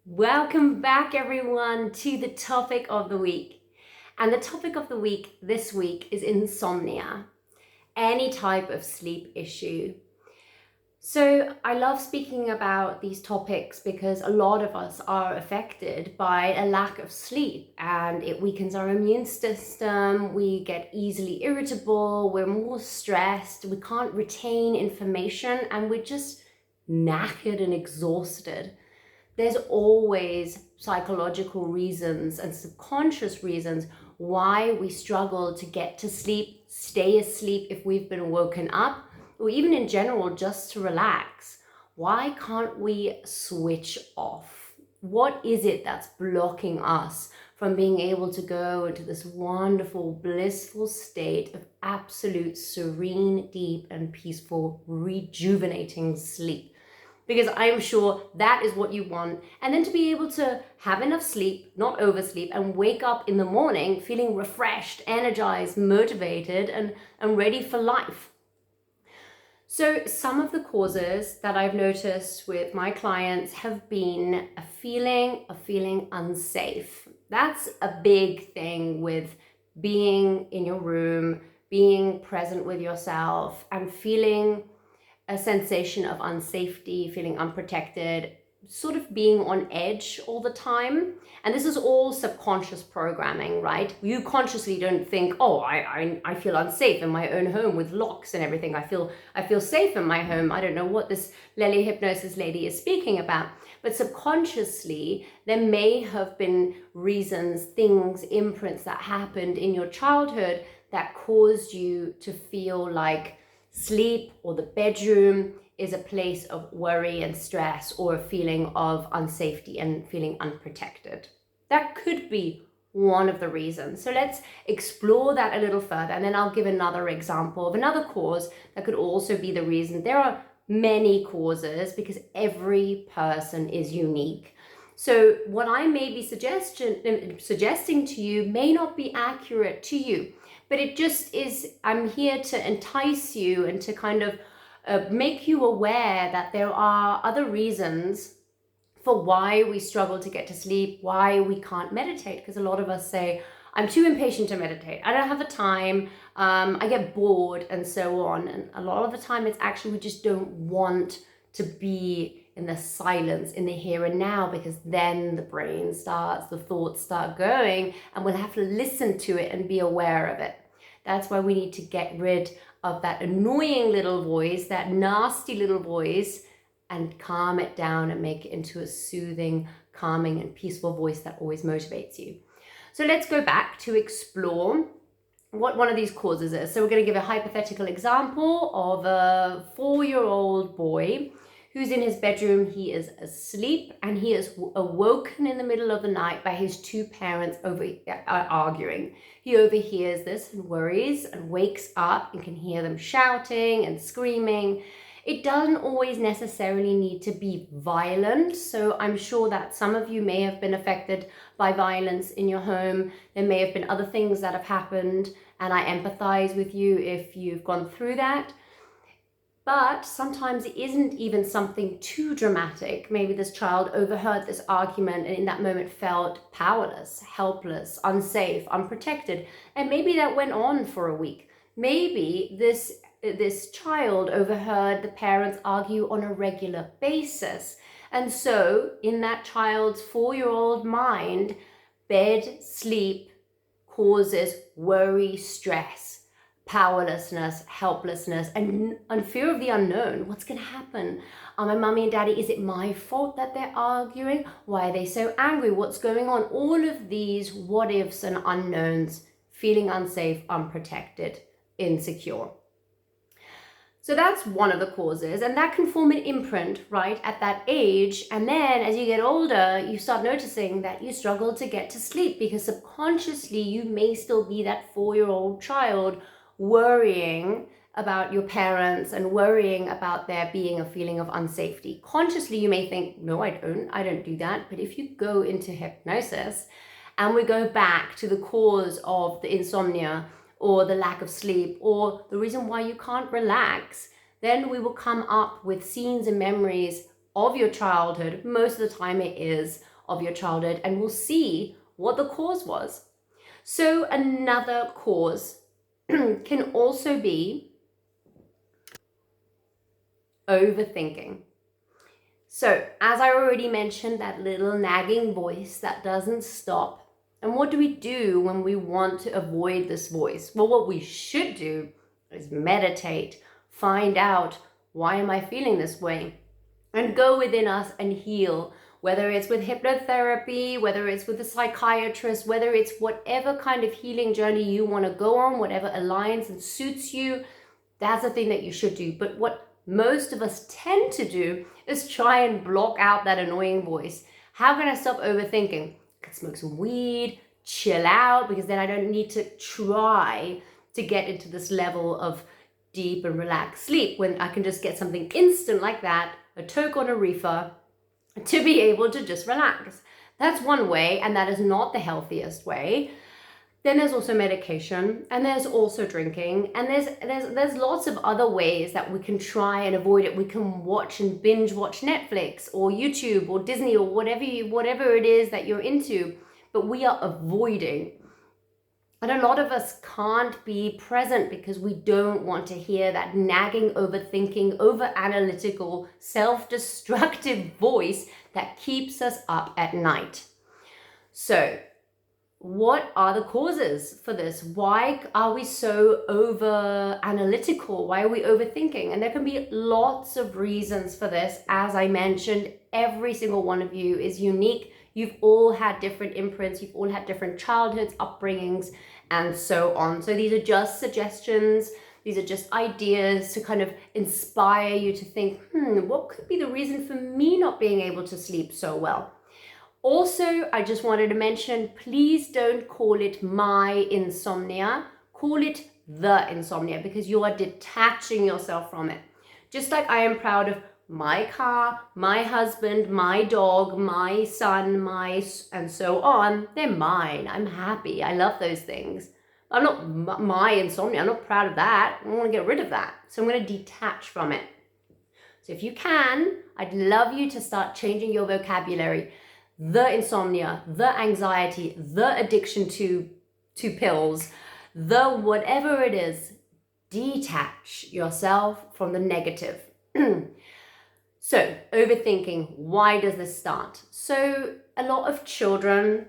Welcome back, everyone, to the topic of the week. And the topic of the week this week is insomnia, any type of sleep issue. So I love speaking about these topics because a lot of us are affected by a lack of sleep, and it weakens our immune system. We get easily irritable, we're more stressed, we can't retain information, and we're just knackered and exhausted. There's always psychological reasons and subconscious reasons why we struggle to get to sleep, stay asleep if we've been woken up, or even in general, just to relax. Why can't we switch off? What is it that's blocking us from being able to go into this wonderful, blissful state of absolute, serene, deep, and peaceful, rejuvenating sleep? Because I'm sure that is what you want. And then to be able to have enough sleep, not oversleep, and wake up in the morning feeling refreshed, energized, motivated, and ready for life. So some of the causes that I've noticed with my clients have been a feeling of feeling unsafe. That's a big thing with being in your room, being present with yourself, and feeling a sensation of unsafety, feeling unprotected, sort of being on edge all the time. And this is all subconscious programming, right? You consciously don't think, oh, I feel unsafe in my own home with locks and everything. I feel safe in my home. I don't know what this Lele hypnosis lady is speaking about. But subconsciously, there may have been reasons, things, imprints that happened in your childhood that caused you to feel like sleep or the bedroom is a place of worry and stress, or a feeling of unsafety and feeling unprotected. That could be one of the reasons. So let's explore that a little further, and then I'll give another example of another cause that could also be the reason. There are many causes because every person is unique. So what I may be suggesting to you may not be accurate to you. But it just is, I'm here to entice you and to kind of make you aware that there are other reasons for why we struggle to get to sleep, why we can't meditate. Because a lot of us say, I'm too impatient to meditate. I don't have the time. I get bored and so on. And a lot of the time it's actually we just don't want to be in the silence, in the here and now, because then the brain starts, the thoughts start going, and we'll have to listen to it and be aware of it. That's why we need to get rid of that annoying little voice, that nasty little voice, and calm it down and make it into a soothing, calming, and peaceful voice that always motivates you. So let's go back to explore what one of these causes is. So we're going to give a hypothetical example of a 4-year-old boy who's in his bedroom. He is asleep, and he is awoken in the middle of the night by his two parents arguing. He overhears this and worries and wakes up and can hear them shouting and screaming. It doesn't always necessarily need to be violent. So I'm sure that some of you may have been affected by violence in your home. There may have been other things that have happened, and I empathize with you if you've gone through that. But sometimes it isn't even something too dramatic. Maybe this child overheard this argument and in that moment felt powerless, helpless, unsafe, unprotected. And maybe that went on for a week. Maybe this child overheard the parents argue on a regular basis. And so in that child's 4-year-old mind, bed, sleep causes worry, stress, powerlessness, helplessness, and fear of the unknown. What's going to happen? Are my mommy and daddy, is it my fault that they're arguing? Why are they so angry? What's going on? All of these what ifs and unknowns, feeling unsafe, unprotected, insecure. So that's one of the causes, and that can form an imprint right at that age. And then as you get older, you start noticing that you struggle to get to sleep because subconsciously you may still be that 4-year-old child worrying about your parents and worrying about there being a feeling of unsafety. Consciously, you may think, no, I don't do that. But if you go into hypnosis and we go back to the cause of the insomnia or the lack of sleep or the reason why you can't relax, then we will come up with scenes and memories of your childhood. Most of the time it is of your childhood, and we'll see what the cause was. So another cause can also be overthinking. So as I already mentioned, that little nagging voice that doesn't stop. And what do we do when we want to avoid this voice? Well, what we should do is meditate, find out, why am I feeling this way? And go within us and heal, whether it's with hypnotherapy, whether it's with a psychiatrist, whether it's whatever kind of healing journey you want to go on, whatever aligns and suits you, that's the thing that you should do. But what most of us tend to do is try and block out that annoying voice. How can I stop overthinking? I can smoke some weed, chill out, because then I don't need to try to get into this level of deep and relaxed sleep when I can just get something instant like that, a toke on a reefer, to be able to just relax. That's one way, and that is not the healthiest way. Then there's also medication, and there's also drinking, and there's lots of other ways that we can try and avoid it. We can watch and binge watch Netflix or YouTube or Disney or whatever it is that you're into, but we are avoiding. And a lot of us can't be present because we don't want to hear that nagging, overthinking, over-analytical, self-destructive voice that keeps us up at night. So, what are the causes for this? Why are we so over-analytical? Why are we overthinking? And there can be lots of reasons for this. As I mentioned, every single one of you is unique. You've all had different imprints. You've all had different childhoods, upbringings, and so on. So these are just suggestions. These are just ideas to kind of inspire you to think, what could be the reason for me not being able to sleep so well? Also, I just wanted to mention, please don't call it my insomnia. Call it the insomnia, because you are detaching yourself from it. Just like I am proud of my car, my husband, my dog, my son, and so on. They're mine. I'm happy. I love those things. I'm not my insomnia. I'm not proud of that. I want to get rid of that. So I'm going to detach from it. So if you can, I'd love you to start changing your vocabulary. The insomnia, the anxiety, the addiction to pills, the whatever it is, detach yourself from the negative. So, overthinking, why does this start? So, a lot of children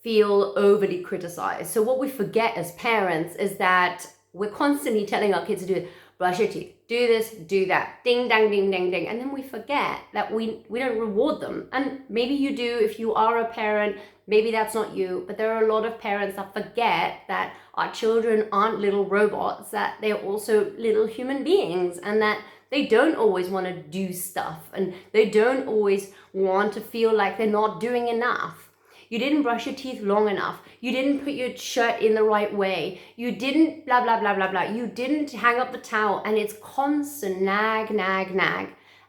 feel overly criticized. So what we forget as parents is that we're constantly telling our kids to do brush your teeth, do this, do that, ding, dang, ding, ding, ding. And then we forget that we don't reward them. And maybe you do if you are a parent, maybe that's not you, but there are a lot of parents that forget that our children aren't little robots, that they're also little human beings, and that they don't always want to do stuff, and they don't always want to feel like they're not doing enough. You didn't brush your teeth long enough. You didn't put your shirt in the right way. You didn't blah, blah, blah, blah, blah. You didn't hang up the towel, and it's constant nag, nag, nag.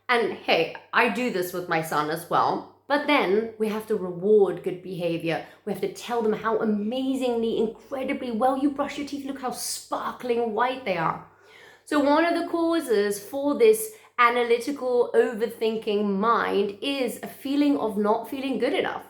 And hey, I do this with my son as well. But then we have to reward good behavior. We have to tell them how amazingly, incredibly well you brush your teeth. Look how sparkling white they are. So one of the causes for this analytical, overthinking mind is a feeling of not feeling good enough.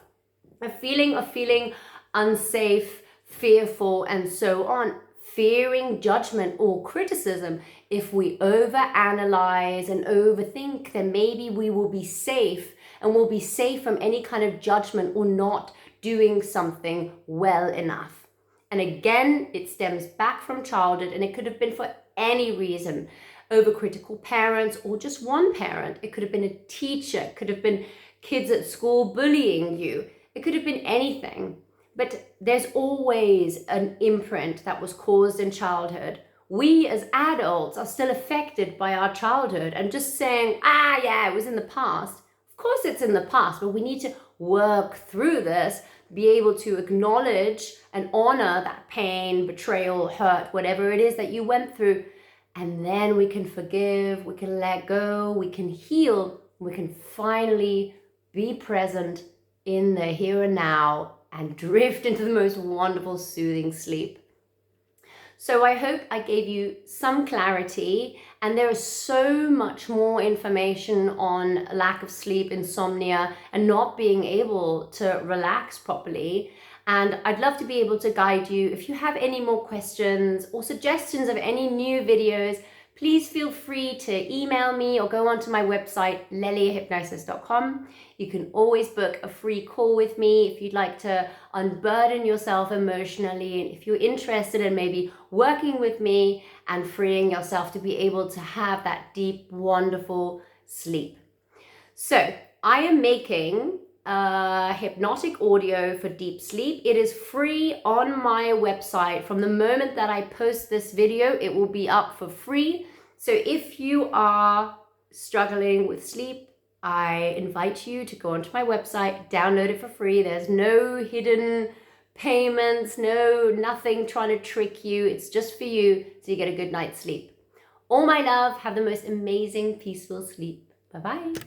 A feeling of feeling unsafe, fearful, and so on. Fearing judgment or criticism. If we overanalyze and overthink, then maybe we will be safe, and we'll be safe from any kind of judgment or not doing something well enough. And again, it stems back from childhood, and it could have been for any reason. Overcritical parents, or just one parent. It could have been a teacher. It could have been kids at school bullying you. It could have been anything. But there's always an imprint that was caused in childhood. We as adults are still affected by our childhood, and just saying, yeah, it was in the past. Of course it's in the past, but we need to work through this, be able to acknowledge and honor that pain, betrayal, hurt, whatever it is that you went through. And then we can forgive, we can let go, we can heal, we can finally be present in the here and now and drift into the most wonderful, soothing sleep. So I hope I gave you some clarity, and there is so much more information on lack of sleep, insomnia, and not being able to relax properly. And I'd love to be able to guide you. If you have any more questions or suggestions of any new videos, please feel free to email me or go onto my website, leliahypnosis.com. You can always book a free call with me if you'd like to unburden yourself emotionally, and if you're interested in maybe working with me and freeing yourself to be able to have that deep, wonderful sleep. So I am making hypnotic audio for deep sleep. It is free on my website. From the moment that I post this video, it will be up for free. So if you are struggling with sleep, I invite you to go onto my website, download it for free. There's no hidden payments, nothing trying to trick you. It's just for you, so you get a good night's sleep. All my love, have the most amazing, peaceful sleep. Bye-bye.